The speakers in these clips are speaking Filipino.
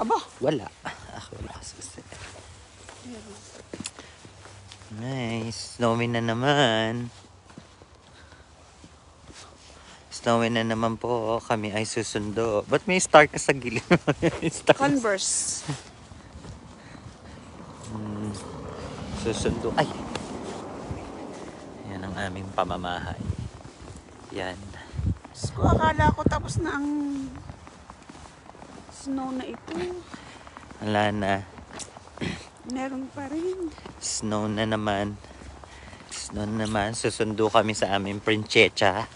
Aba? Wala. Wala kasi. Nice. Snowy na naman. Snowy na naman po. Kami ay susundo. Ba't may star ka sa gilid? Converse. Susundo. Ay! Yan ang aming pamamahay. Yan. So, akala ko tapos na ang snow na ito. Wala na. Meron pa rin. Snow na naman. Snow na naman. Susundo kami sa aming prinsesa.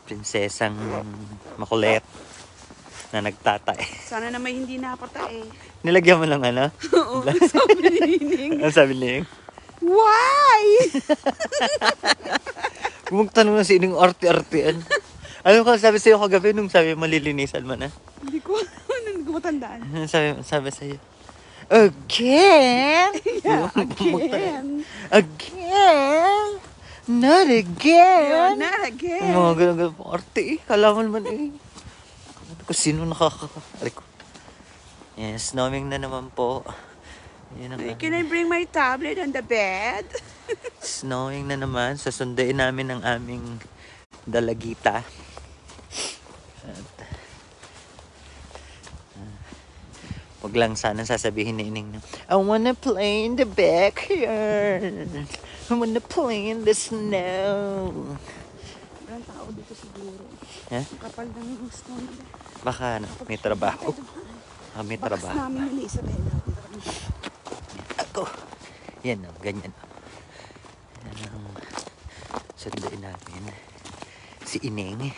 Prinsesang makulit na nagtatae. Sana na may hindi napatae. Nilagyan mo lang ano? Oo, sabi ni Nining. Ano sabi niya? Why? Kung tanong na si Ining arte-artean. Ano ka sabi sa'yo kagabi nung sabi malilinisan mo na? Hindi ko matandaan. Ano sabi sa'yo? Again? Yeah, again. Again? Not again? You're not again. Mga ganun-ganun pong arte eh. Kala mo naman eh. Kung sino nakakakari ko. Yes, snowing na naman po. Yan ang, Can I bring my tablet on the bed? snowing na naman. Sasundain namin ang aming dalagita. At, wag lang sana sasabihin ni Ining, I wanna play in the backyard. I wanna play in the snow. Walang tao dito siguro. Eh? Ang kapal ng snow nila. Baka ano, may trabaho. May Bakas trabaho. namin ni Isabella. Ako. Yan o, ganyan o. Yan ang sunduin namin. Si Ining.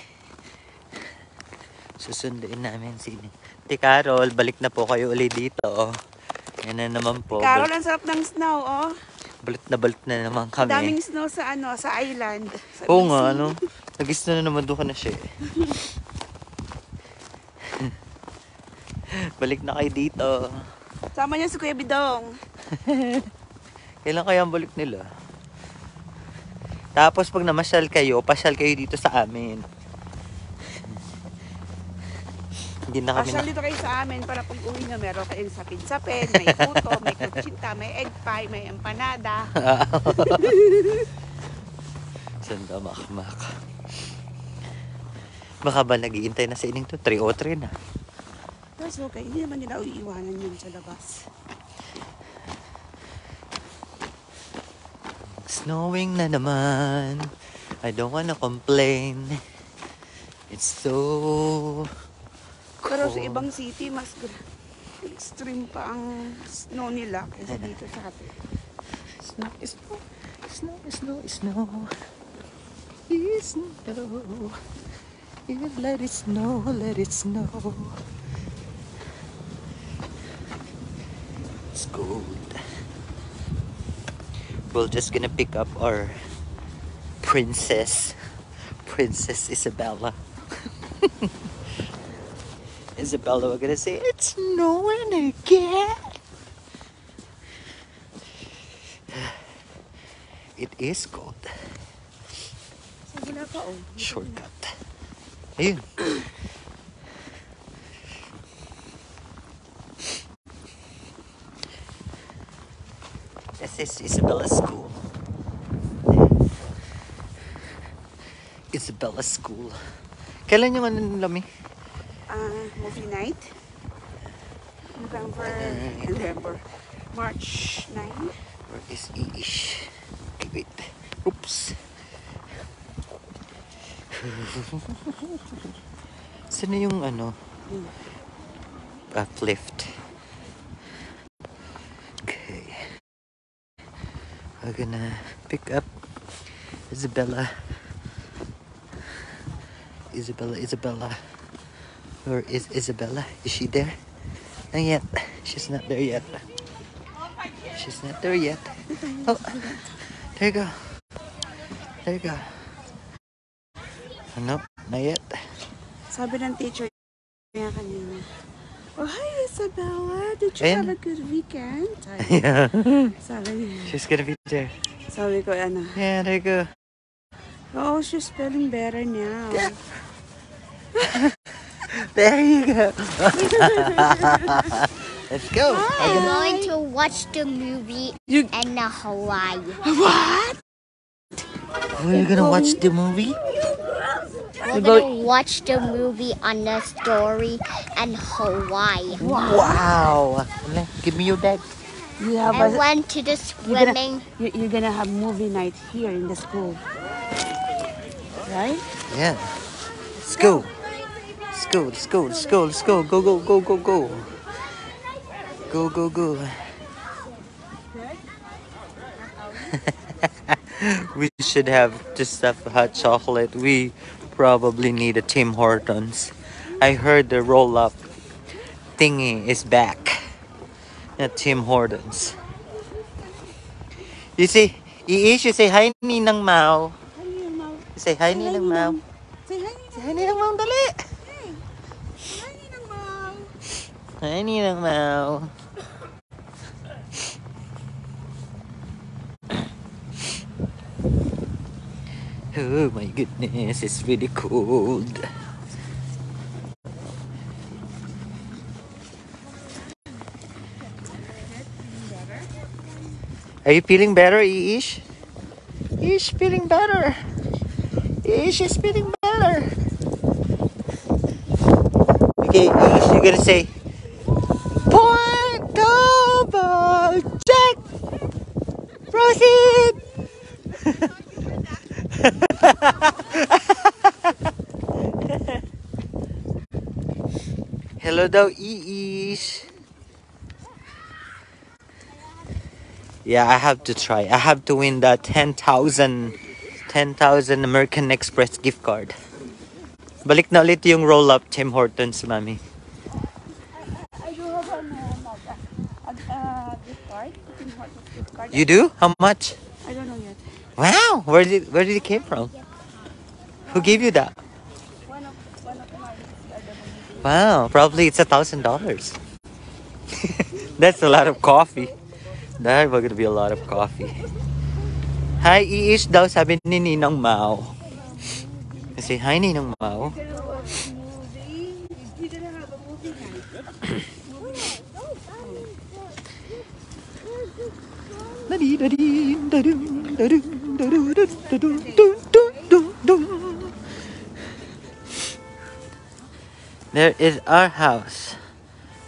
Susunduin namin si Ining. Carol, balik na po kayo ulit dito. Yan na naman po. Carol, ang sarap ng snow, oh. Balik na naman kami. Daming snow sa sa island. Sa Oo BC. nga, ano? Nag-snow na naman doon ka na siya. Balik na kayo dito. Sama niya si Kuya Bidong. Kailan kaya ang balik nila? Tapos pag namasyal kayo, pasyal kayo dito sa amin. Hindi na kami Pasyal dito kayo sa amin para pag uwi nyo, meron kayong sapin-sapin, may puto, may kutsinta, may egg pie, may empanada. Sanda makmak. Baka ba nag-iintay na sa Ining to? 3:03 na. That's okay. Hindi naman nila iiwanan yun sa labas. Snowing na naman. I don't wanna complain. It's so Pero sa cold. ibang city, mas extreme pa ang snow nila kaysa dito sa atin. Snow, snow, snow, snow, snow. Snow. Let it snow, let it snow. It's cold. We're just gonna pick up our Princess Isabella. Isabella, we're gonna say, it's snowing again. It is cold. So, wala pa, oh. Shortcut. Ayun. This is Isabella's school. Isabella's school. Kailan yung ano Lami? Movie night. November. March 9. Where is Iish? Okay, wait. Oops. Saan na yung ano? Uplift. Okay. We're gonna pick up Isabella. Isabella. Where is Isabella? Is she there? Not yet. She's not there yet. She's not there yet. Oh, there you go. There you go. Nope, not yet. Sabi ng teacher niya kanina, oh, hi Isabella, did you Ayan. have a good weekend? Yeah. Sabi niya. She's gonna be there. Sabi ko, ano, Yeah, there you go. oh, she's feeling better now. There you go. Let's go. I'm going to watch the movie You- in Hawaii. What? We're gonna watch the movie. We're going to watch the movie on the story in Hawaii. Wow. Give me your bag. You have I a, went to the you're gonna, swimming. you're gonna have movie night here in the school, right? Yeah. Let's go. Let's go. Let's go. Let's go. Let's go. Go, go, go, go, go. Go, go, go. We should have just have hot chocolate. We probably need a Tim Hortons. I heard the roll-up thingy is back at Tim Hortons. You see, Iish, you say hi, Ninang Mao. You say hi, Ninang Mao. Say hi, Say hi, Ninang Mao, dali. Hi, Ninang Mao. Hi, Ninang Mao. Oh my goodness, it's really cold. Are you feeling better, Iish? Iish feeling better. Iish is feeling better. Okay, Iish, you're gonna say, point, go, ball, check, proceed. Hello daw, Iish. Yeah, I have to try. I have to win the 10,000 American Express gift card. Balik na ulit yung roll-up Tim Hortons, mami. I do have a gift card. Tim Hortons gift card. You do? How much? I don't know yet. Wow, where did it came from? Who gave you that? One of my other Wow, probably it's $1,000. That's a lot of coffee. That's gonna be a lot of coffee. Hi, Iish daw, sabi ni Ninang Mao. Say hi, Ninang Mao. movie. You're gonna have a movie night. There is our house.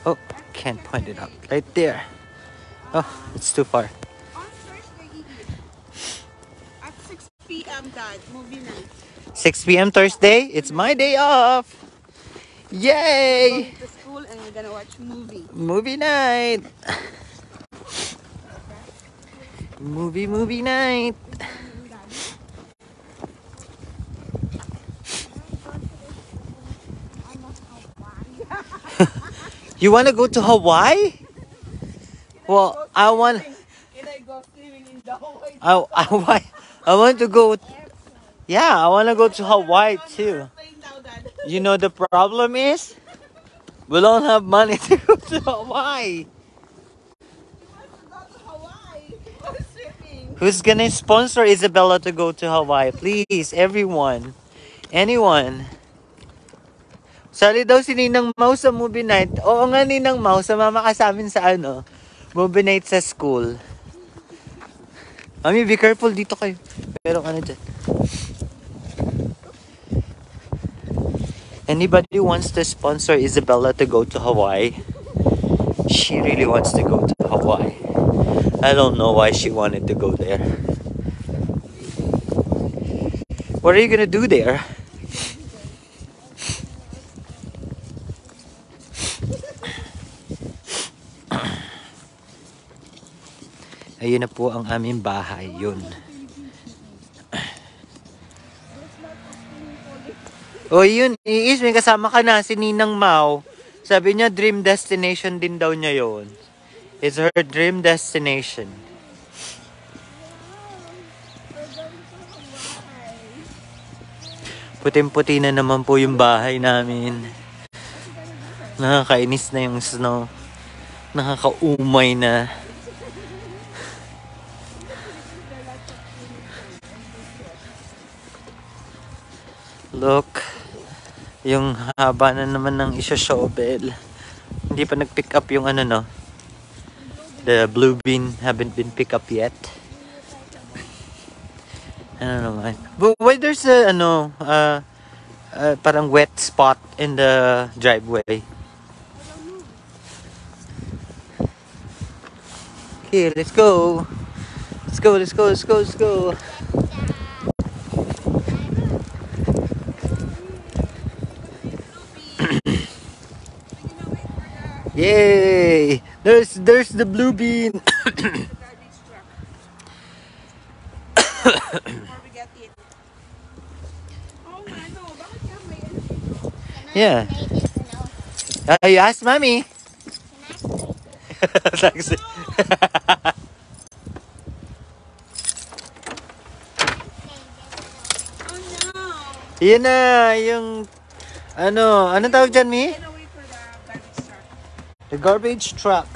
Oh, can't point it out. Right there. Oh, it's too far. On Thursday evening at 6 p.m. Dad, movie night. 6 p.m. Thursday. It's my day off. Yay! Going to school and we're gonna watch movie. Movie night. Movie night. You want to go to Hawaii? Well, I want. Can I go swimming in the Hawaii? I want to go. Yeah, I want to go to Hawaii too. Plane now, Dad. You know the problem is, we don't have money to go to Hawaii. Go to Hawaii. Go swimming. Who's gonna sponsor Isabella to go to Hawaii? Please, everyone, anyone. Sali daw si Ninang Mau sa movie night. Oo nga, Ninang Mau, sumama ka sa amin sa movie night sa school. Mami, be careful dito kayo. Pero dyan. Anybody wants to sponsor Isabella to go to Hawaii? She really wants to go to Hawaii. I don't know why she wanted to go there. What are you gonna do there? Ayun na po ang aming bahay, yun. O yun, Iis, may kasama ka na, si Ninang Mau. Sabi niya, dream destination din daw niya yun. It's her dream destination. Puting-puti na naman po yung bahay namin. Nakakainis na yung snow. Nakakaumay na. Look Yung haba na naman ng isa-shovel. Hindi pa nag-pick up yung ano, no? The blue bean haven't been picked up yet. Ano naman. But why there's a, parang wet spot in the driveway? Okay, let's go. Let's go, let's go, let's go, let's go. Yay! There's the blue bean. Before we get it. Oh, ano, bakit nga may ano dito? Yeah. You asked mommy. Thanks. Oh no! Yan na, yung anong tawag dyan, Mi? Can I wait for the garbage truck? The garbage truck.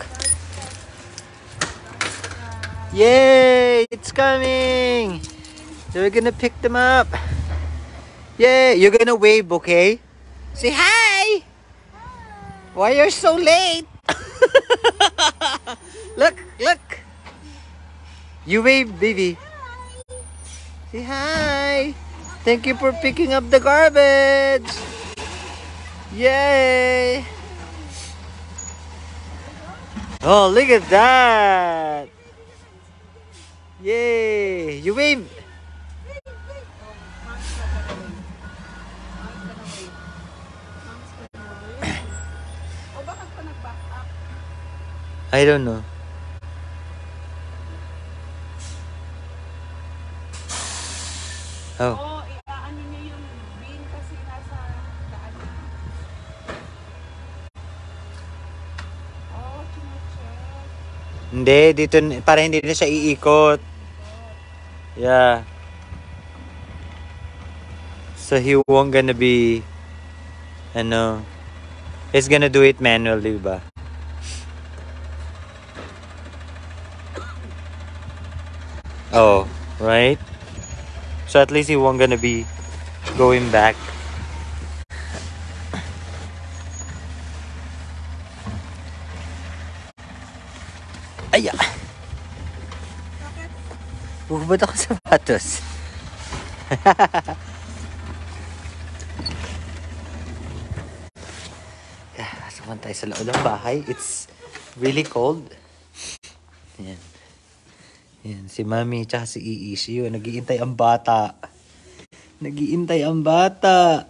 Yay! It's coming! So we're gonna pick them up. Yay! You're gonna wave, okay? Say hi! Why you're so late? Look, look! You wave, baby. Say hi! Thank you for picking up the garbage! Yay! Oh, look at that! Yay! You wave! O bakit pa nag-back up? I don't know. Oh. Oh, ano niya yung bean kasi nasa daan niya. Oh, chinecheck. Hindi, dito, para hindi na siya iikot. Yeah. So he won't gonna be, he's gonna do it manually ba? Oh, right? So at least he won't gonna be going back. Ay! Bubad ako sa sapatos. Pasok man tayo sa loob ng bahay. It's really cold. Yan. Yan, si Mami tsaka si Iis. Yun, nag-iintay ang bata. Nag-iintay ang bata.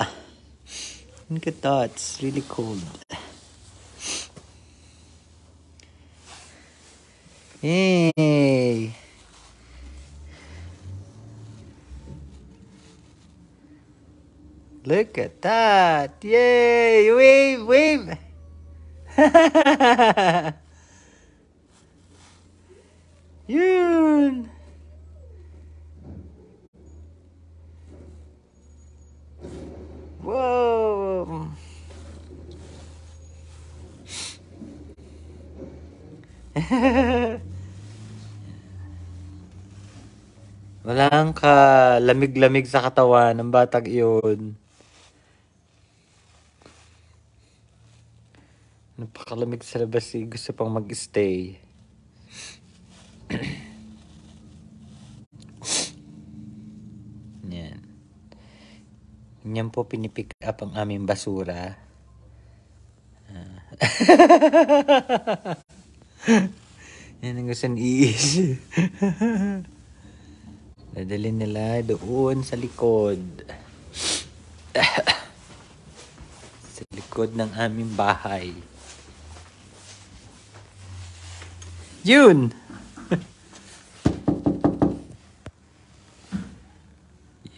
Look at that. It's really cold. Yay! Look at that! Yay! Wave! Wave! Yun! Whoa! Walang lamig-lamig sa katawan ng batang iyon. Napakalamig sa labas eh. Gusto pang mag-stay. Yan. Yan po pinipick up ang aming basura. Yan ang gusto ni Iis. Dadalhin nila doon sa likod. Sa likod ng aming bahay. Yun!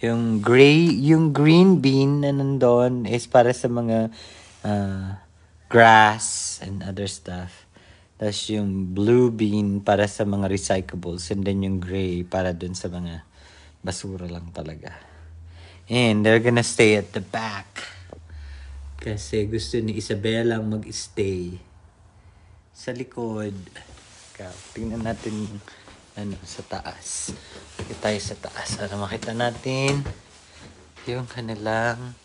yung green bean na nandun is para sa mga grass and other stuff. Tapos yung blue bean para sa mga recyclables. And then yung gray para dun sa mga basura lang talaga. And they're gonna stay at the back. Kasi gusto ni Isabella mag-stay sa likod. Tingnan natin sa taas. Kita tayo sa taas. Para makita natin yung kanilang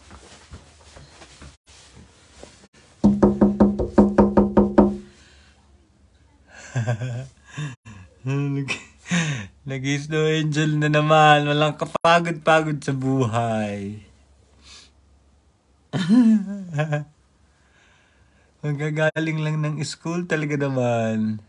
Nag-snow angel na naman. Walang kapagod-pagod sa buhay. Magagaling lang ng school talaga naman.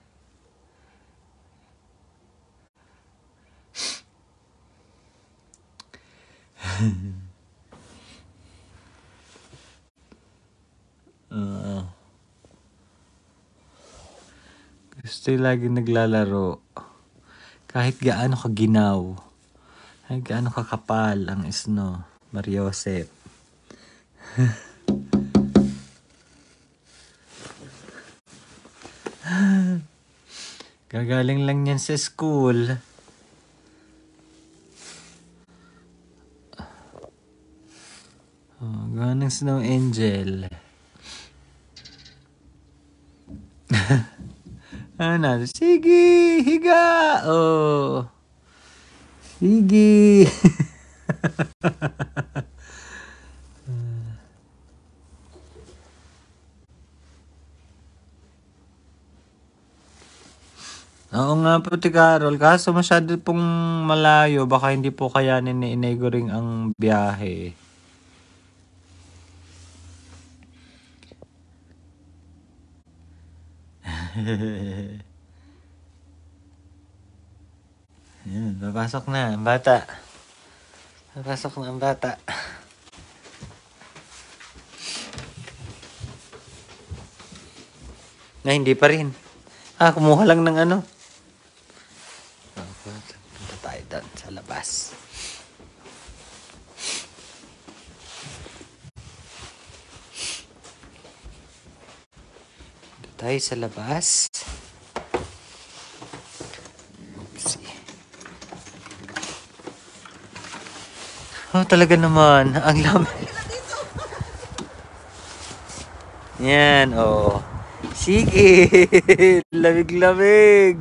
Gusto lagi naglalaro. Kahit gaano kaginaw. Kahit gaano kakapal ang snow. Mariosep. Gagaling lang yan sa school. Oh, gawa ng snow angel. Ano? Sige, higa! Oh. Sige. Oo nga po, Carol. Kaso masyado pong malayo. Baka hindi po kayanin ni Inay Goring ang biyahe. Yan, papasok na ang bata. Papasok na ang bata. Na hindi pa rin. Kumuha lang ng ano. Punta tayo doon sa labas. Punta tayo sa labas. Oopsie. Oh, talaga naman. Ang lamig. Yan, oh. Sige! Lamig-lamig!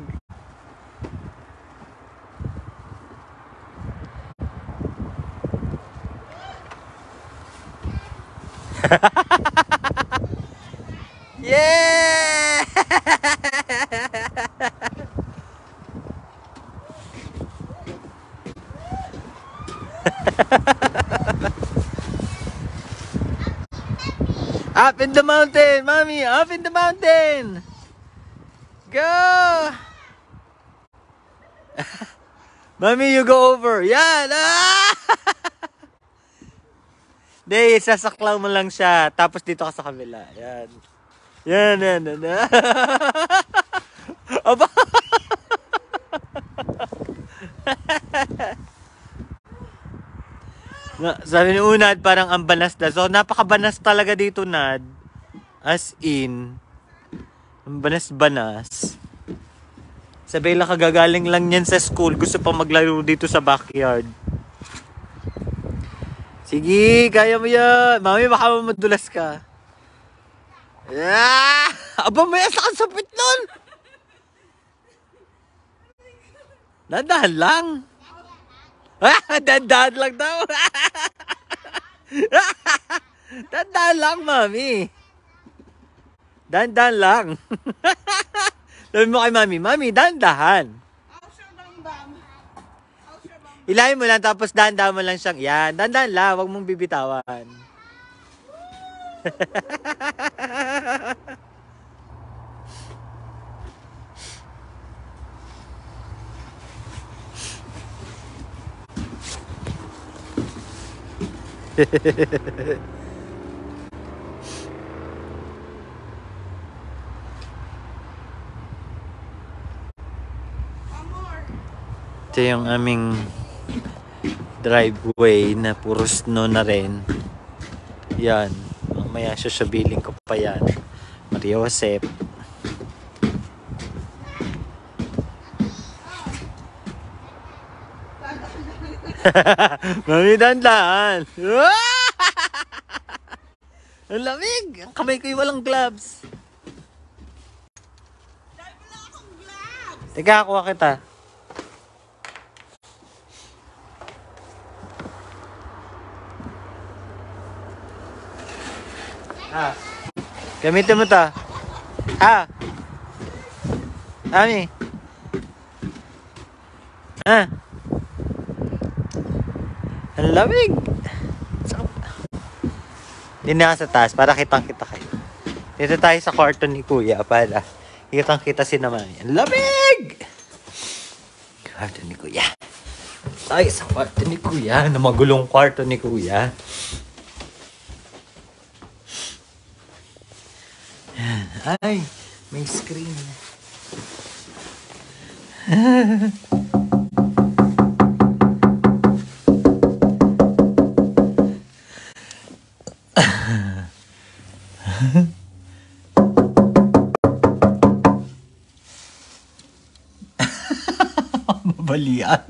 Yeah! Up in the mountain, mommy! Up in the mountain! Go! Mommy, you go over. Yan! Ah! Hindi, sasaklaw mo lang siya. Tapos dito ka sa kabila. Yan. Yan, yan, yan. Aba! Sabi ni Unad, parang ang banas na. So, napakabanas talaga dito, Nad. As in, ang banas-banas. Sa Bella, kagagaling lang yan sa school. Gusto pa maglaro dito sa backyard. Sige, kaya mo yan. Mami, baka madulas ka. Ah! Aba, may asakang sapit nun! Dandahan lang. Dandahan lang daw. Dandahan lang, Mami. Dandahan lang. Sabi mo kay Mami, Mami, dandahan. Ilahin mo lang, tapos dandahan mo lang siyang, yan, dandahan lang, huwag mong bibitawan. Ito yung aming driveway na puro snow na rin. Yan. Mamaya sasabihin ko pa yan. Maria Josep. Mami, dandaan. Ang lamig. Ang kamay ko'y walang gloves. Wala akong gloves. Teka, kuha kita. Gamitin mo ta. Ha? Ami. Ah. Ang lamig. Hindi na sa taas para kitang-kita kayo. Dito tayo sa kwarto ni Kuya para kitang-kita si naman. Ang lamig! Kwarto ni Kuya. Tayo sa kwarto ni Kuya. Na magulong kwarto ni Kuya. Yan. Ay, may screen. Mabalian.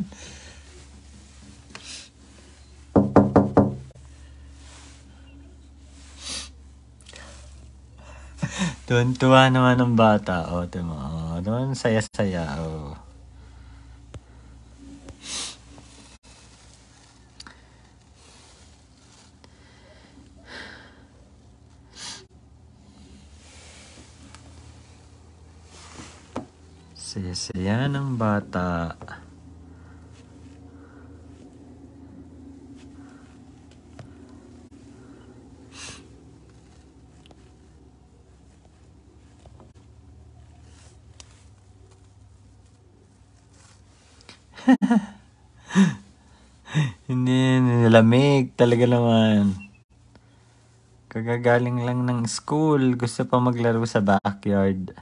Tuwan-tuwa naman ng bata. O, diba? O, naman saya-saya. O. Saya-saya ng bata. Hindi, nilamig talaga naman. Kagagaling lang ng school. Gusto pa maglaro sa backyard.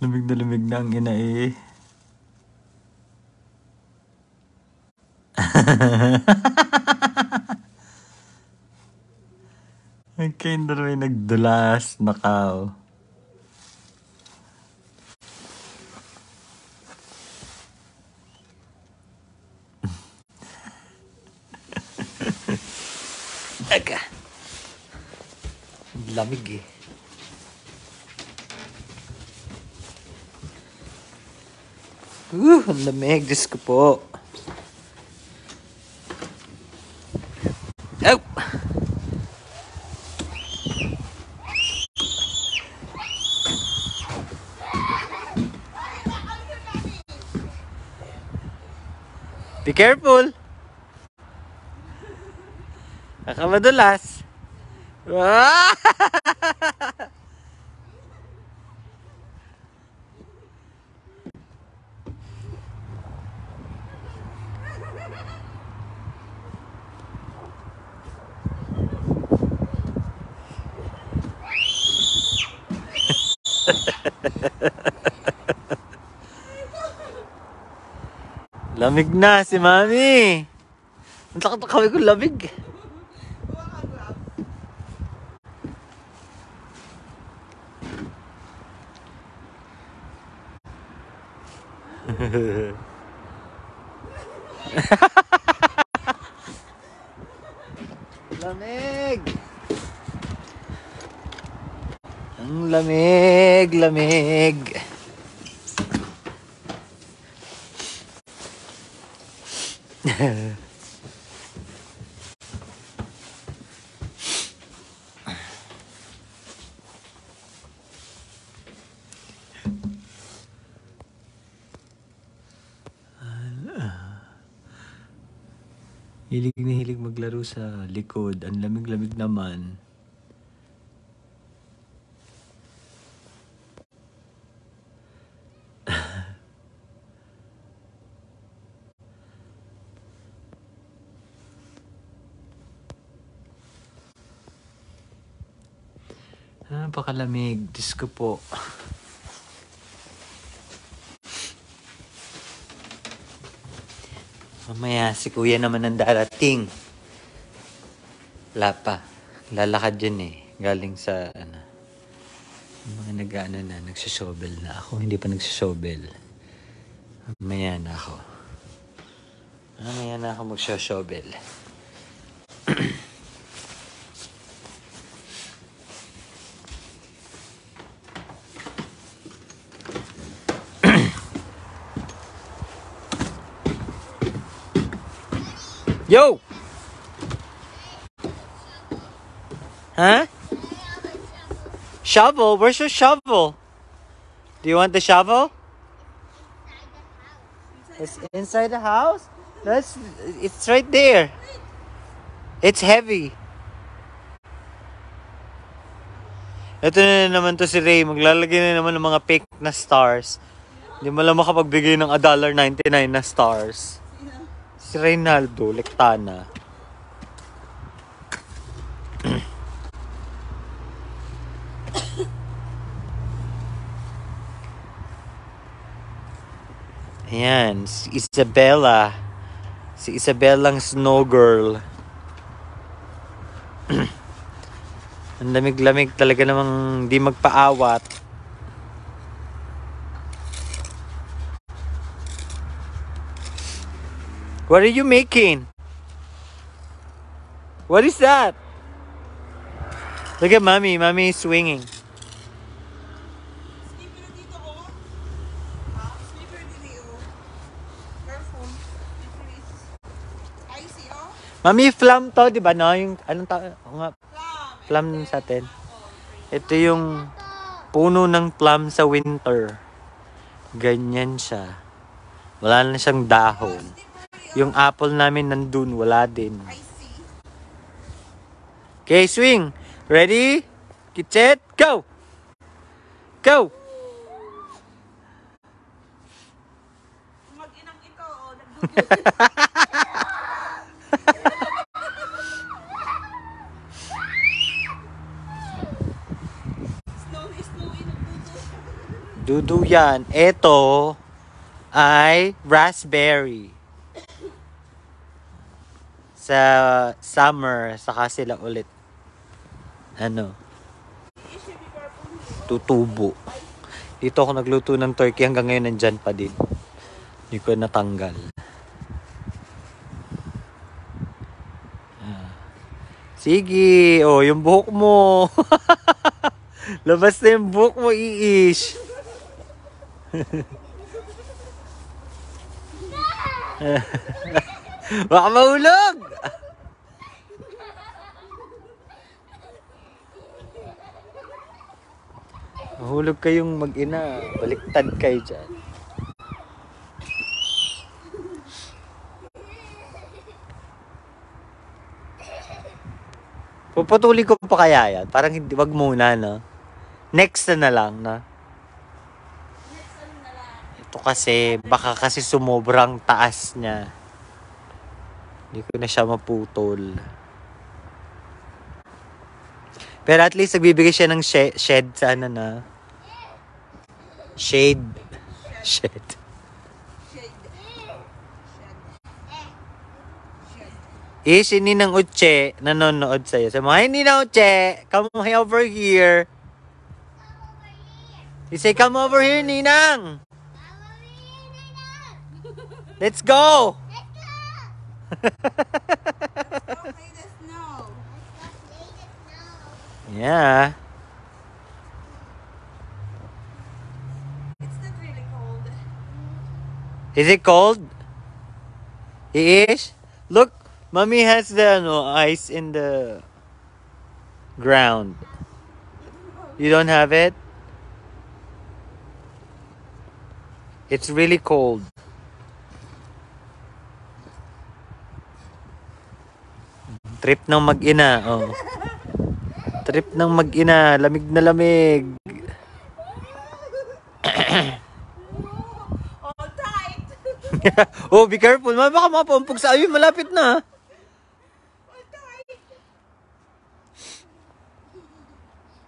Lumig na ang ina eh. Ang kinder may nagdulas. Nakaw. Aga. Lamig eh. Ang lamig. Diyos ko po. Oh! Be careful! Nakamadulas. Lamig na si Mami. Ang takot kami kung lamig. Lamig. Ang lamig. Hilig na hilig maglaro sa likod. Ang lamig-lamig naman. Napakalamig. Diyos ko po. Mamaya, si Kuya naman ang darating. Wala pa. Lalakad dyan eh. Galing sa, mga nagsasobel na ako. Hindi pa nagsasobel. Mamaya na ako. Mamaya na ako magsasobel. Yo! Huh? Shovel? Where's your shovel? Do you want the shovel? It's inside the house? It's right there. It's heavy. Ito na naman to si Ray. Maglalagay na naman ng mga fake na stars. Hindi mo lang makapagbigay ng $1.99 na stars. Si Reynaldo, Lectana. Ayan, si Isabella. Si Isabellang snow girl. Ang lamig-lamig talaga namang di magpaawat. What are you making? What is that? Look at mommy. Mommy is swinging. Slipper dito, oh. Slipper dito, oh. Careful. Slipper is icy, oh. Mami, flam to, di ba? No? Yung, anong tawag? Plum sa atin. Ito yung puno ng plum sa winter. Ganyan siya. Wala na siyang dahon. Yung apple namin nandun, wala din. Icy. Okay, swing. Ready? Get set, go! Go! Mag-inang ito, oh. Nagdudod. Snowy, nagdudod. Dudu yan. Ito ay raspberry. Sa summer, saka sila ulit. Tutubo. Dito ako nagluto ng turkey. Hanggang ngayon nandyan pa din. Hindi ko natanggal. Sige. Oh, yung buhok mo. Labas na yung buhok mo, Iish. Baka mahulog. Mahulog kayong mag-ina. Baliktad kayo dyan. Puputuli ko pa kaya yan. Parang hindi, wag muna, no? Next na lang, no? Ito kasi, baka kasi sumobrang taas niya. Hindi ko na siya maputol. Pero at least nagbibigay siya ng shed sa ano na. Shade. Shed. Si Ninang Uche nanonood sa'yo. Sabi mo, hi Ninang Uche, come over here. You say, come over here, Ninang. Let's go. Okay, the snow. Yeah. It's not really cold. Is it cold? It is? Look, Mommy has the ice in the ground. You don't have it? It's really cold. Trip ng mag-ina. Oh. Trip ng mag-ina. Lamig na lamig. All tight. Oh, be careful. Baka mapampog sa ayun. Malapit na. All tight.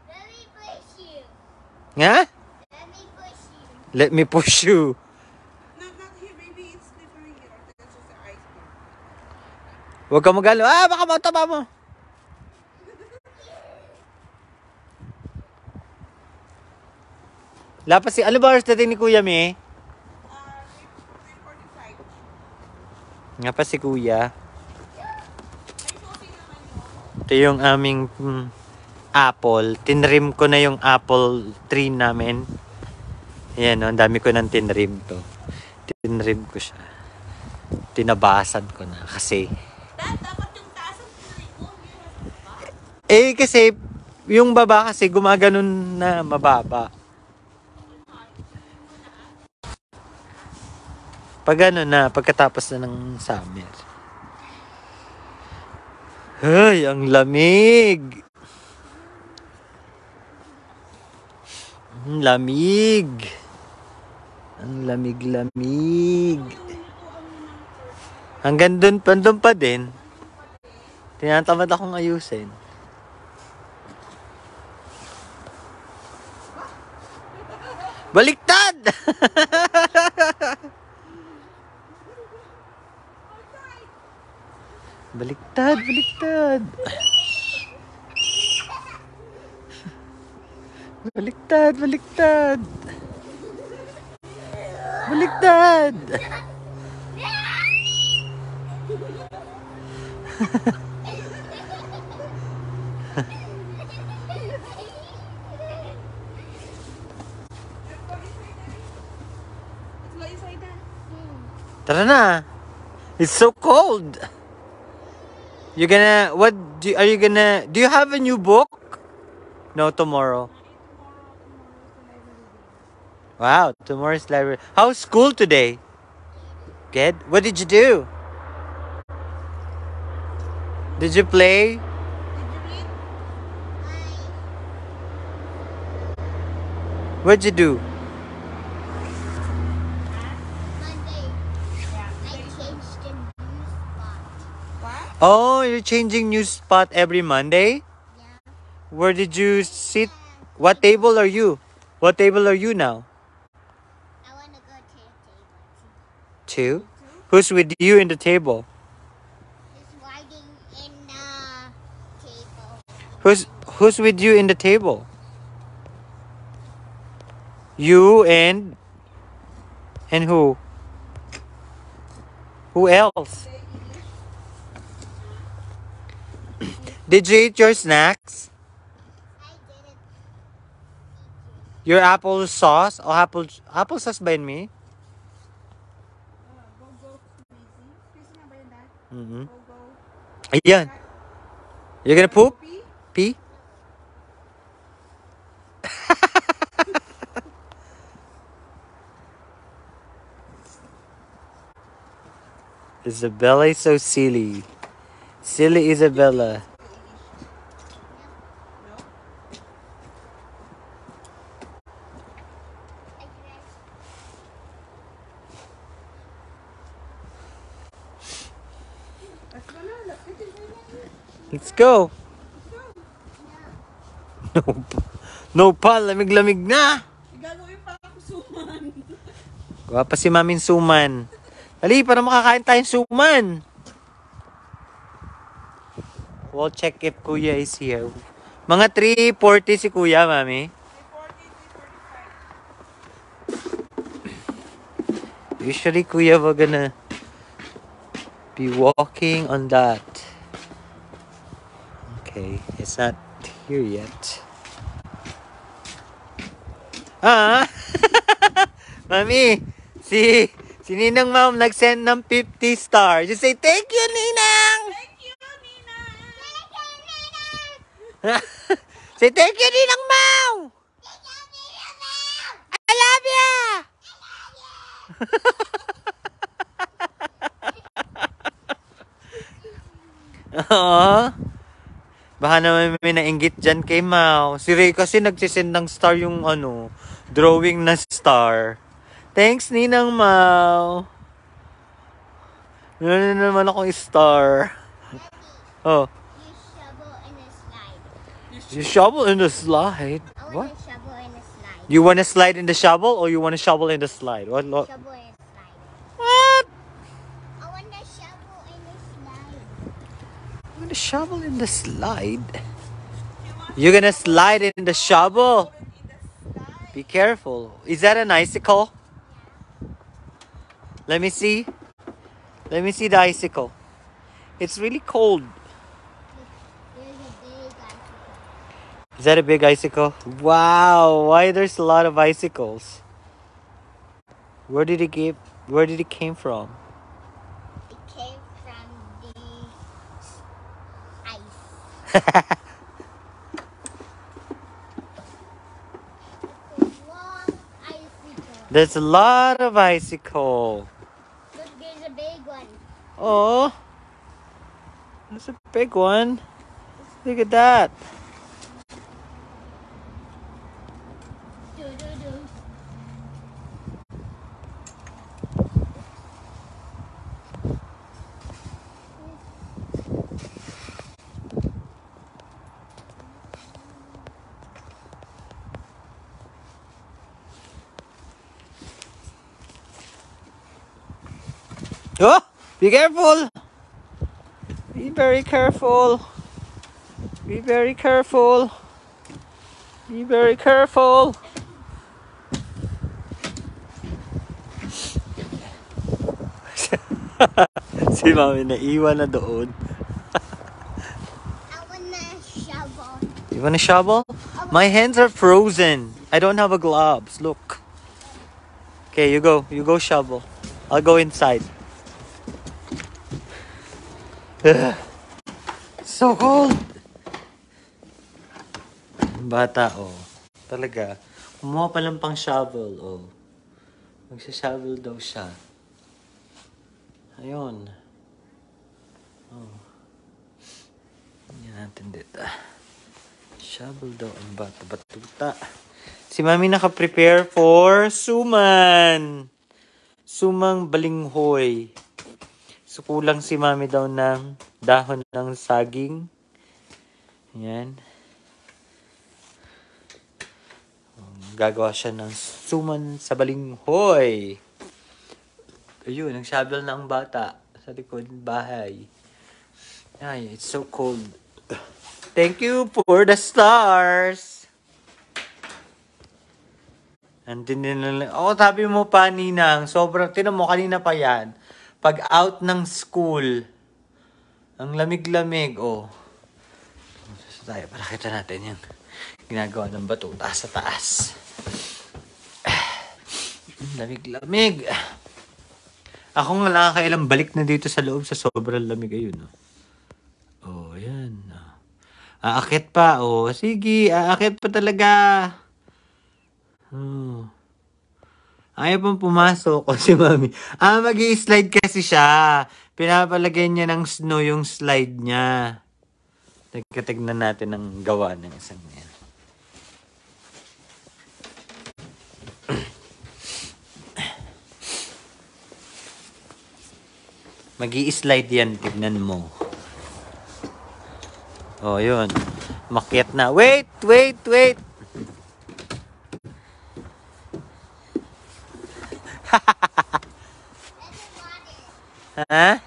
Let me push you. Nga? Let me push you. Let me push you. Not here, baby. It's slippery here. That's just the ice cream. Huwag ka magalo. Baka mataba mo. Lapas si, ano ba oras dating ni Kuya Mi? 3:45. Nga pa si Kuya. Ito yung aming apple. Tinrim ko na yung apple tree namin. Ayan, ang dami ko ng tinrim to. Tinrim ko siya. Tinabasan ko na kasi. Dad, dapat yung taas ang tree ko. Eh, kasi, yung baba kasi gumaganon na mababa. Pag ano na, pagkatapos na ng summer. Ay, ang lamig! Ang lamig! Ang lamig-lamig. Hanggang dun pa din. Tinatamad akong ayusin. Baliktad! Baliktad, baliktad. Baliktad, baliktad. Baliktad. Tara na. It's so cold. You're gonna, are you gonna, do you have a new book? No, tomorrow. Wow, tomorrow's library. How's school today? Good. What did you do? Did you play? What'd you do? Oh, you're changing new spot every Monday? Yeah. Where did you sit? What table are you? What table are you now? I want to go to the table. Two. Who's with you in the table? He's riding in the table. Who's with you in the table? You and who? Who else? Did you eat your snacks? I didn't. Your apple sauce? Oh, apple sauce ba yun, me? Mm-hmm. Ayan. You're gonna poop? Pee? Isabella is so silly. Silly Isabella. Let's go. No pa, lamig-lamig na. Gagawin pa ako suman. Guwapa si Mamin Suman. Dali, para makakain tayong suman. We'll check if Kuya is here. Mga 3:40 si Kuya, Mami. 3:40, 3:45. Usually, Kuya, we're gonna be walking on that. Okay, it's not here yet. Ah! Mami, si Ninang Ma'am nag-send ng 50 stars. Just say, thank you, Ninang! Thank you, Nina! Say, thank you, Ninang Ma'am! I love you! Oo. Baka naman may nainggit dyan kay Mau. Si Ray kasi nagsisend ng star yung drawing na star. Thanks, Ninang Mau. Meron na naman akong star. Oh. You shovel in You shovel in the slide. the slide? I What? want to shovel in the slide. You want to slide in the shovel or you want to shovel in the slide? What? Shovel in the slide. What? I want to shovel in the slide. You want to shovel in the slide? You're gonna slide in the shovel? Be careful. Is that an icicle? Let me see. Let me see the icicle. It's really cold. There's a big icicle. Is that a big icicle? Wow, why there's a lot of icicles? Where did it came from? It came from the ice. There's a lot of icicle. Look, there's a big one. Oh, that's a big one. Look at that. Do, do, do. Oh, be careful. Be very careful. Be very careful. Be very careful. Si Mami naiwan na doon. I want a shovel. You want a shovel? My hands are frozen. I don't have a gloves. Look. Okay, you go. You go shovel. I'll go inside. Ugh. So cold. Bata, oh. Talaga. Kumuha pa lang pang shovel, oh. Magsha-shovel daw siya. Ayun. Oh. Yan natin dito. Shovel daw ang bata-batuta. Si Mami naka-prepare for suman. Sumang balinghoy. So, kulang si Mami daw ng dahon ng saging. Ayan. Gagawa siya ng suman sa balinghoy. Ayun, nag-shovel na ang bata sa likod ng bahay. Ay, it's so cold. Thank you for the stars. Andin din lang. Oh, sabi mo pa, Ninang, sobrang, tinan mo, kanina pa yan. Pag out ng school, ang lamig-lamig, oh. So tayo, para kita natin yung ginagawa ng batuta sa taas. Lamig-lamig. Ako nga nakakailang balik na dito sa loob sa sobrang lamig. Ayun, oh. Oh, yan. Aakit pa, oh. Sige, aakit pa talaga. Oh. Ayaw pang pumasok o si Mami. Mag-i-slide kasi siya. Pinapalagay niya ng snow yung slide niya. Nagkatignan natin ang gawa ng isang yan. Mag-i-slide yan. Tignan mo. Oh, yun. Makyat na. Wait! Wait! Wait! Ha?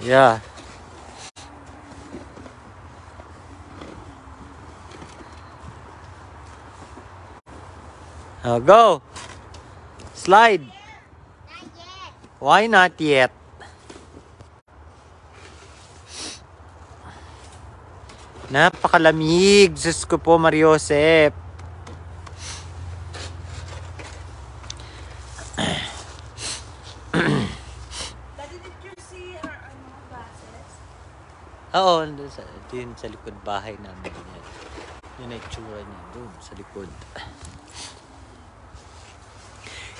Yeah. Go. Slide. Not yet. Why not yet? Napakalamig. Diyos ko po, Mariosep. Daddy, did you see her glasses? Oo, ito yun sa likod bahay namin. Yan. Yun ay tsura niya. Doon, sa likod.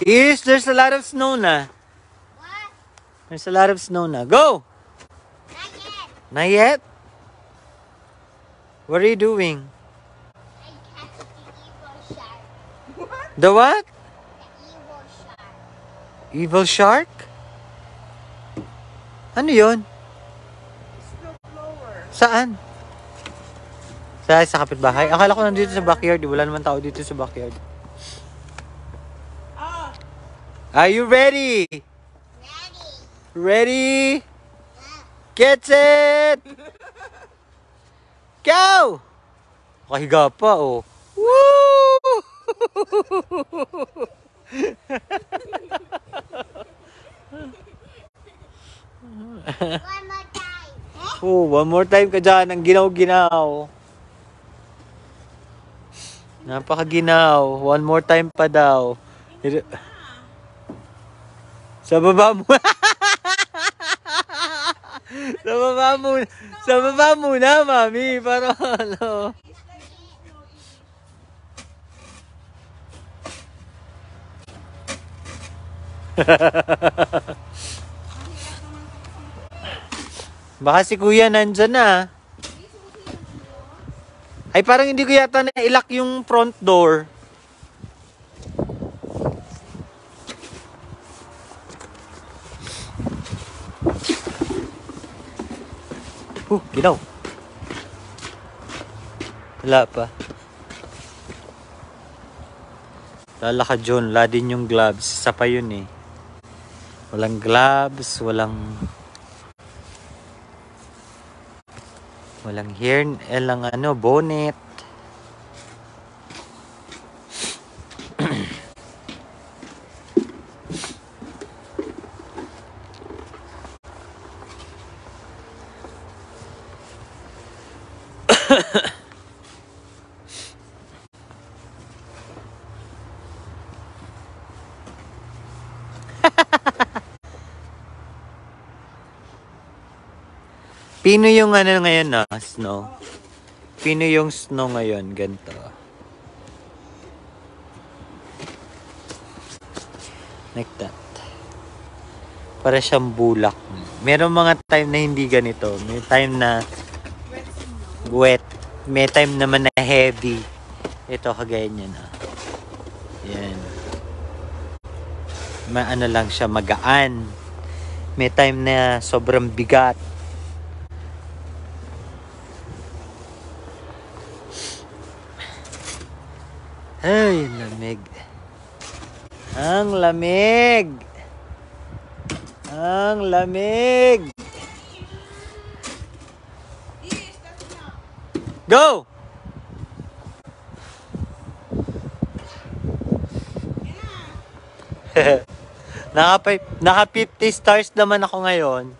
There's a lot of snow na. What? There's a lot of snow na. Go! Not yet. Not yet? What are you doing? I catch the evil shark. The what? The evil shark. Evil shark? Ano yun? Snow blower. Saan? Sa kapitbahay? Akala ko nandito sa backyard. Wala naman tao dito sa backyard. Ah, Are you ready? Ready. Ready? Yeah. Get it! Go! Nakahiga pa, oh. Woo! One more time. Oh, one more time ka dyan. Ang ginaw-ginaw. Napakaginaw. One more time pa daw. Sa baba mo. Sa baba muna. Sa baba muna, mami. Para ano. Baka si kuya nandyan na. Ay, parang hindi ko yata na-ilock yung front door. Ginaw. Wala pa. Lala ka, John. Wala din yung gloves. Isa pa yun eh. Walang gloves, walang hair, lang ano, bonnet. Pino yung ano ngayon na, snow. Pino yung snow ngayon, ganito. Like that. Para siyang bulak. Meron mga time na hindi ganito. May time na wet. May time naman na heavy. Ito, kagaya niya na. Yan. Ano lang siya, magaan. May time na sobrang bigat. Ay, lamig. Ang lamig. Ang lamig. Go! Naka 50 stars naman ako ngayon.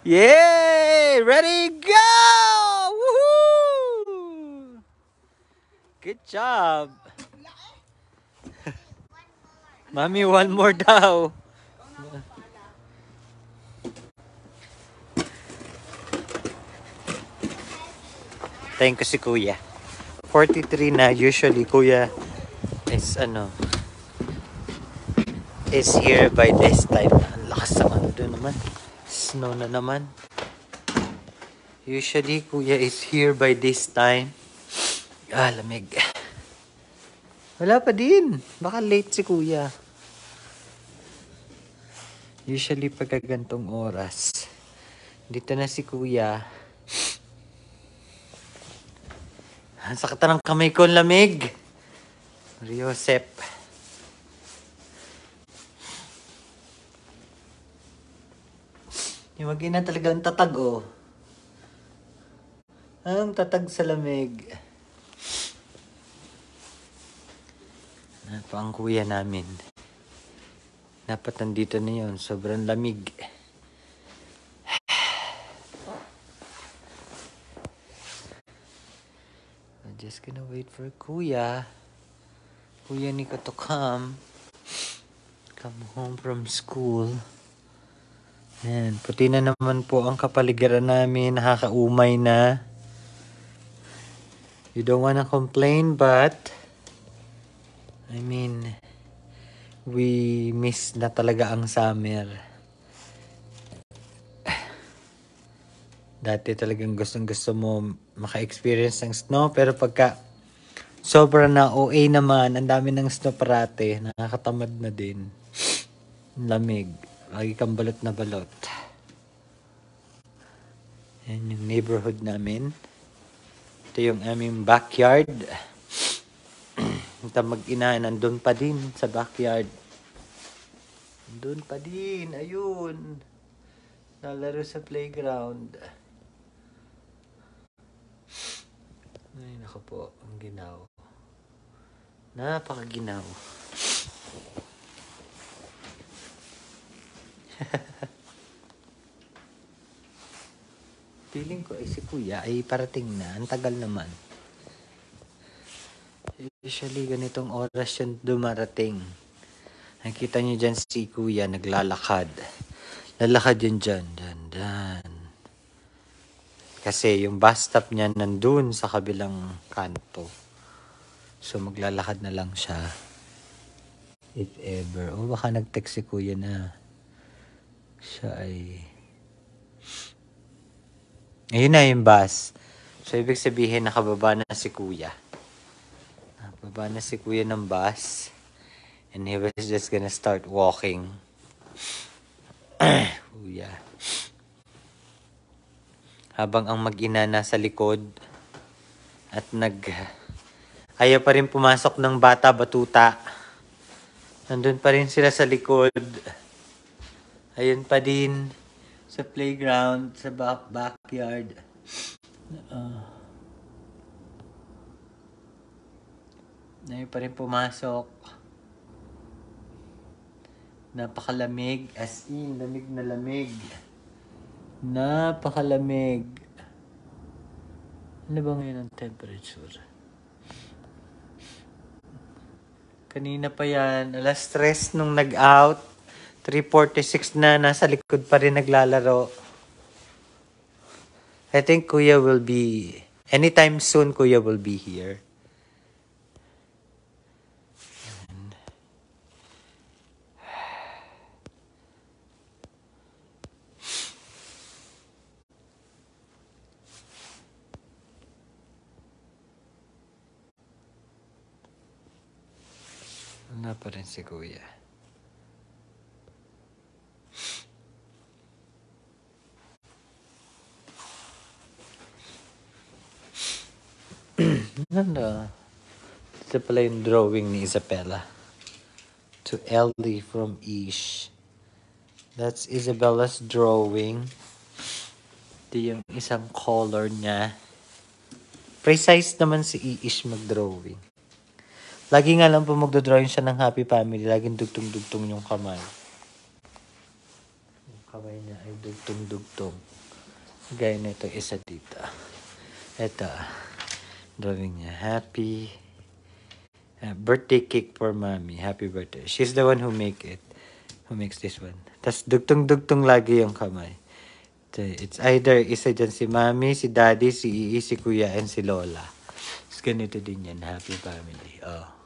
Yay! Ready, go! Woohoo! Good job. Mami, one more daw. Thank you si Kuya. 43 na. Usually, Kuya is is here by this time. Ang lakas ng ano doon naman. Snow na naman. Usually, Kuya is here by this time. Lamig. Wala pa din. Baka late si Kuya. Usually, pagka gantong oras. Dito na si Kuya. Ang sakit na ng kamay ko, lamig. Riosep. Yung mag-ina talaga ang tatag, oh. Ang tatag sa lamig. Ano ang kuya namin? Dapat nandito na yun. Sobrang lamig. I'm just gonna wait for Kuya. Kuya Nico to come home from school. Ayan, puti na naman po ang kapaligiran namin. Nakakaumay na. You don't wanna complain, but I mean, we miss na talaga ang summer. Dati talagang gustong-gusto mo maka-experience ng snow, pero pagka sobra na OA naman, ang dami ng snow parate, nakakatamad na din. Lamig. Lagi kang balot na balot. Yan yung neighborhood namin. Ito yung aming backyard. Ito mag-ina, nandun pa din sa backyard. Nandun pa din. Ayun. Nalaro sa playground. Ay, naku po. Ang ginaw. Napakaginaw. Feeling ko ay si Kuya ay parating na. Ang tagal naman. Usually ganitong oras yun dumarating. Nakita niyo dyan si Kuya naglalakad. Lalakad yun dyan. Kasi yung bus stop niya nandun sa kabilang kanto. So maglalakad na lang siya. If ever. O baka nag-text si kuya na siya ay... Ayun na yung bus. So ibig sabihin nakababa na si kuya. Nakababa na si kuya ng bus. And he was just gonna start walking. Kuya. Habang ang mag-ina nasa likod at ayaw pa rin pumasok ng bata-batuta. Nandun pa rin sila sa likod. Ayun pa din sa playground, sa backyard. Ayaw pa rin pumasok. Napakalamig. As in, lamig na lamig. Napakalamig. Ano ba ngayon ang temperature? Kanina pa yan. Alas 3 nung nag-out. 3:46 na. Nasa likod pa rin naglalaro. I think Kuya will be... Anytime soon, Kuya will be here. Wala pa rin si Kuya. Ano? Ito pala yung drawing ni Isabella. To Ellie from Ish. That's Isabella's drawing. Ito yung isang color niya. Precise naman si Ish mag-drawing. Lagi nga lang po magdodrawing siya ng happy family. Laging dugtong-dugtong yung kamay. Yung kamay niya ay dugtong-dugtong. Gaya na ito isa dito. Ito. Drawing niya. Happy. Birthday cake for mommy. Happy birthday. She's the one who make it. Who makes this one. Tapos dugtong-dugtong lagi yung kamay. It's either isa dyan si mommy, si daddy, si si kuya, and si lola. It's ganito din yan. Happy family. Oh.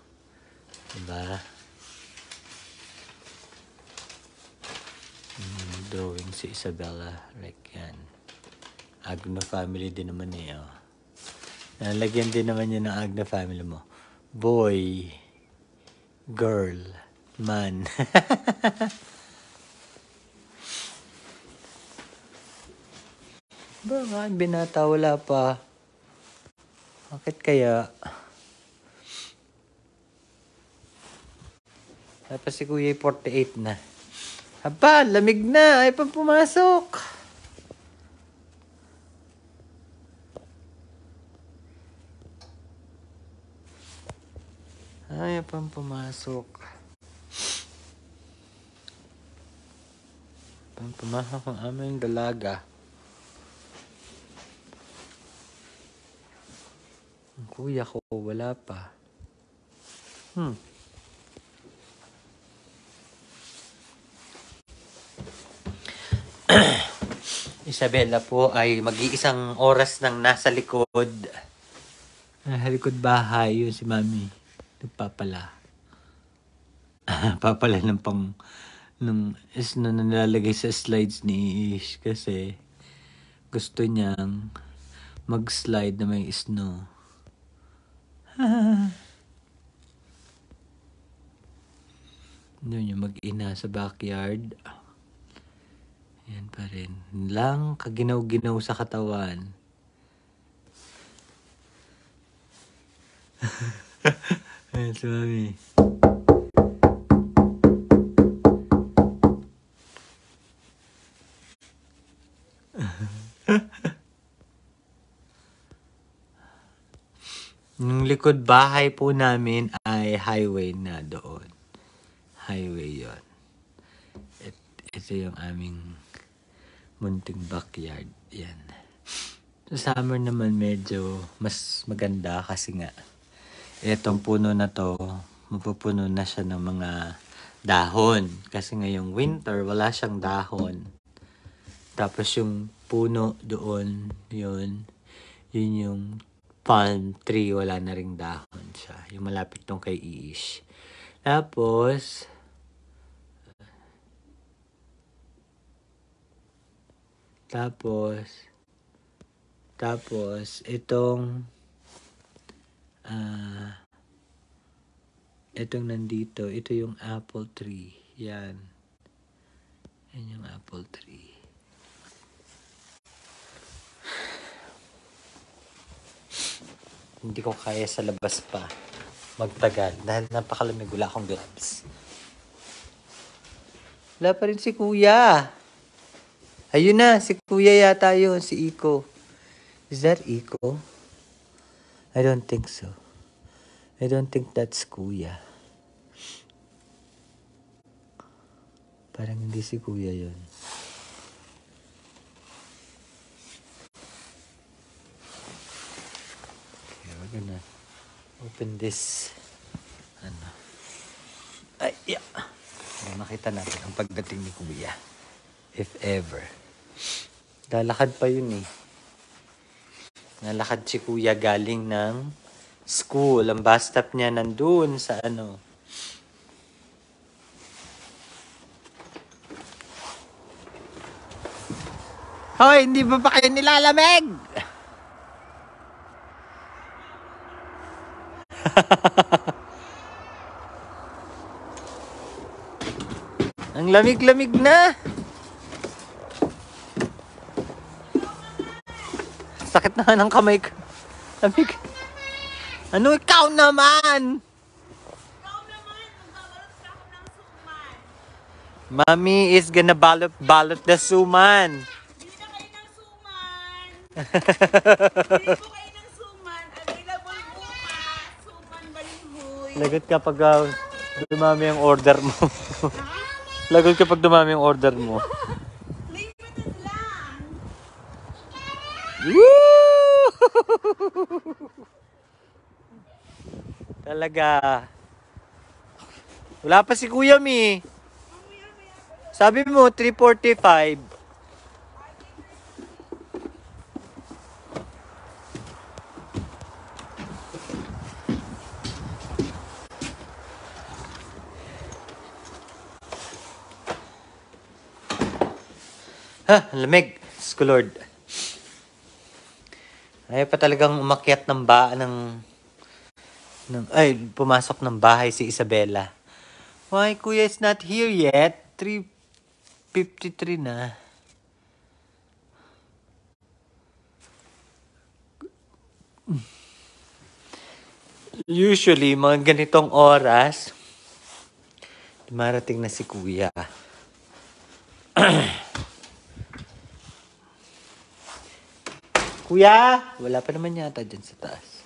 Diba? Drawing si Isabella. Like yan. Agno family din naman eh. Oh. Nalagyan din naman yun ng Agno family mo. Boy. Girl. Man. Ba nga, binata wala pa. Bakit kaya? Tapos si Kuya 48 na. Aba, lamig na. Ay pa pumasok. Ay pa pumasok. Pumasok ang aming dalaga. Ang kuya ko wala pa. Isabella po ay mag-iisang oras nang nasa likod. Nasa likod bahay. Yun si mami. Nagpapala. Papala ng pang... Nung na nilalagay sa slides ni Ish. Kasi gusto niyang mag-slide na may snow. Doon yung mag-ina sa backyard. Yan pa rin. Lang kaginaw-ginaw sa katawan. Ayan si mami. Yung likod bahay po namin ay highway na doon. Highway yon. Ito yung aming munting backyard. Yan. Sa summer naman medyo mas maganda kasi nga itong puno na to, mapupuno na siya ng mga dahon. Kasi ngayong winter, wala siyang dahon. Tapos yung puno doon, yun yung palm tree, wala na ring dahon siya. Yung malapit tong kay Iish. Tapos, itong nandito, ito yung apple tree. Yan. Yan yung apple tree. Hindi ko kaya sa labas pa magtagal dahil napakalamig, wala akong gloves. Wala pa rin si Kuya. Ayun na, si Kuya yata yun, si Iko. Is that Iko? I don't think so. I don't think that's Kuya. Parang hindi si Kuya yun. Okay, we're gonna open this. Ano? Ay, yeah. Makita natin ang pagdating ni Kuya. If ever. Lalakad pa yun eh. Nalakad si Kuya galing ng school. Ang bus stop niya nandun sa ano. Hoy, hindi ba pa kayo nilalamig? Ang lamig-lamig na. Sakit na ng kamay ko. Lamig. Ano ikaw naman? Mommy is gonna balot the suman. Bili na kayo ng suman. Bili ko kayo ng suman. Available bukas. Suman balinghoy. Lagot kapag dumami ang order mo. Lagot kapag dumami ang order mo. Limited lang. Woo! Talaga. Wala pa si Kuya Mi. Sabi mo, 3:45. Ha, lamig. Skulord. Ayaw pa talagang umakyat pumasok ng bahay si Isabela. Why, Kuya is not here yet? 3:53 na. Usually, mga ganitong oras, dumarating na si Kuya. Kuya! Wala pa naman yata dyan sa taas.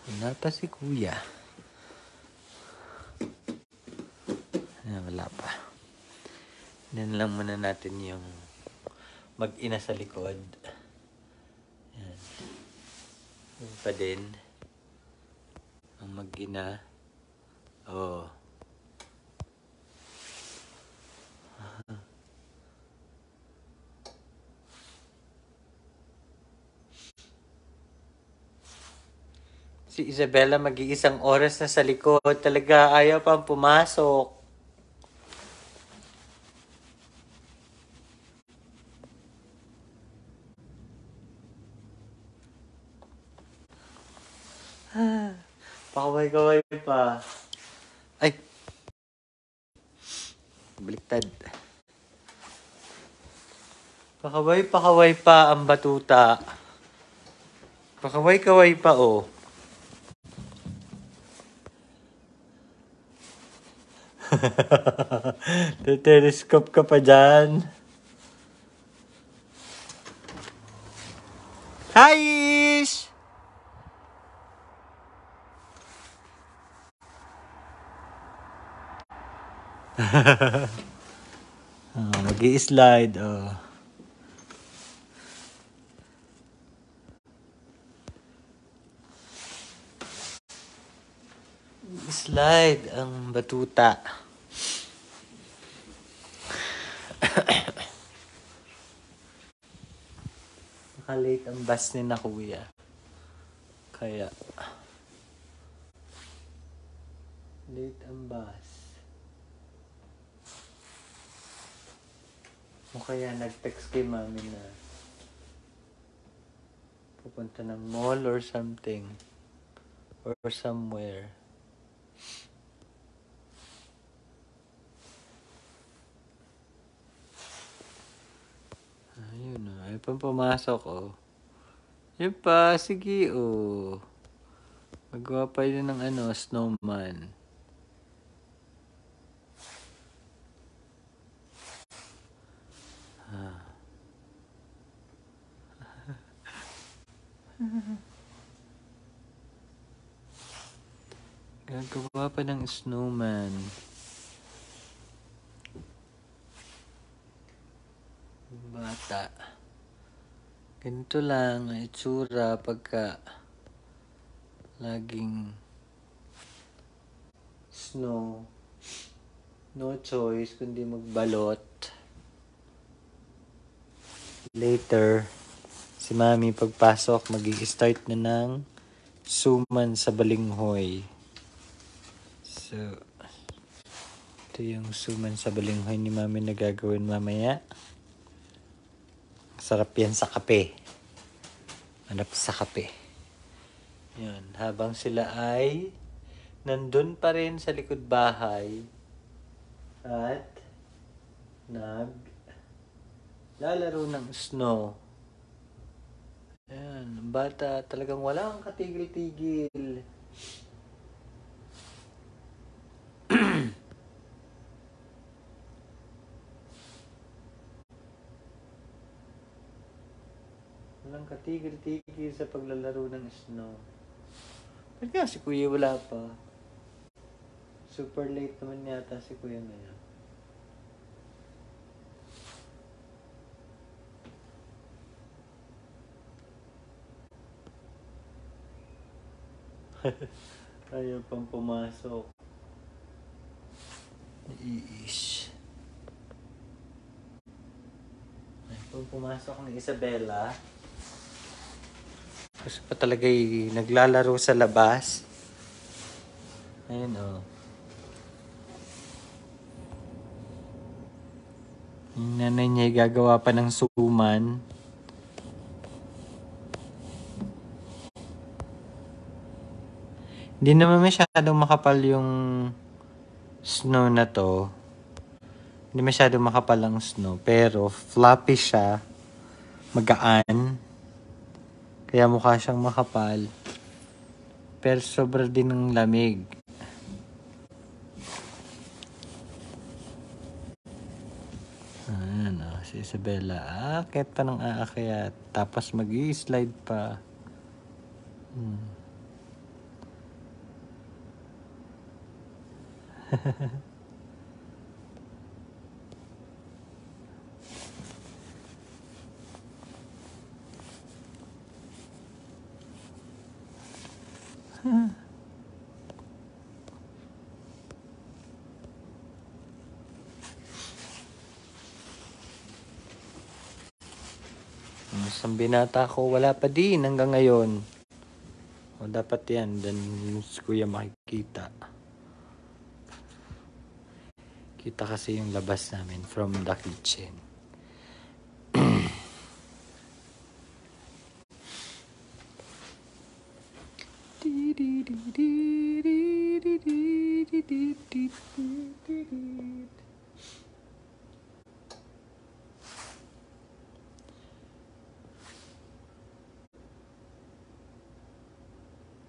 Wala pa si Kuya. Wala pa. Yan lang muna natin yung mag-ina sa likod. Yan. Yan pa din. Ang mag-ina. Oh. Si Isabela mag-iisang oras na sa likod. Talaga ayaw pang pumasok. Pakaway-kaway pa. Ay! Baliktad. Pakaway-pakaway pa ang batuta. Pakaway-kaway pa, oh. Telescope ka pa dyan. Hi, Ish! Mag-i-slide, oh. Slide ang batuta. Naka-late ang bus ni na kuya. Kaya, late ang bus. O kaya nag-text kay mami na pupunta ng mall or something. Or somewhere. Ayun na. Ayun pa pumasok, oh. Yun pa, sige, oh. Magawa pa yun ng snowman. Gagawa pa ng snowman. Bata. Ganito lang ang itsura pagka laging snow. No choice kundi magbalot. Later, si mami pagpasok magi-start na ng suman sa balinghoy. So, ito yung suman sa balinghoy ni mami na gagawin mamaya. Sarap yan sa kape. Hanap sa kape. Yun. Habang sila ay nandun pa rin sa likod bahay at lalaro ng snow. Ayan. Ang bata talagang walang katigil-tigil. Walang katigil-tigil sa paglalaro ng snow. Ba't nga si kuya wala pa? Super late naman yata si kuya na yan. Ayaw pang pumasok. Iish. Ayaw pang pumasok ni Isabela. Gusto pa talaga naglalaro sa labas. Ayun, oh. Yung nanay niya gagawa pa ng suman. Hindi naman masyadong makapal yung snow na to. Hindi masyadong makapal ang snow. Pero floppy siya. Magaan. Kaya mukha siyang makapal. Pero sobra din ng lamig. Ayan, oh, si Isabela. Aakit pa ng aakyat. Tapos mag-i-slide pa. Ang binata ko, wala pa din hanggang ngayon. O, dapat yan. Dan si kuya makikita. Kita kasi yung labas namin from the kitchen.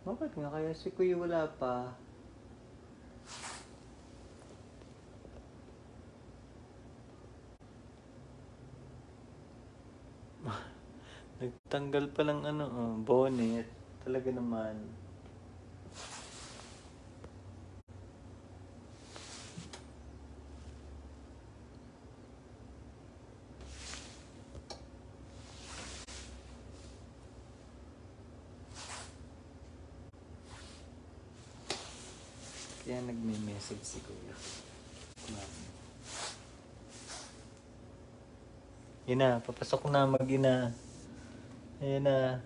Bakit nga kaya si kuya wala pa? Nagtanggal pa lang bonnet. Talaga naman. Kaya nagme-message si kuya. Mami. Yun na, papasok na mag-ina. Ayan na.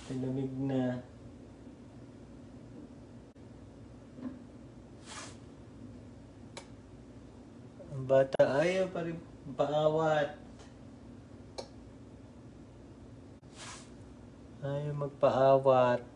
Malamig na. Ang bata ayaw pa rin paawat. Ayaw magpaawat.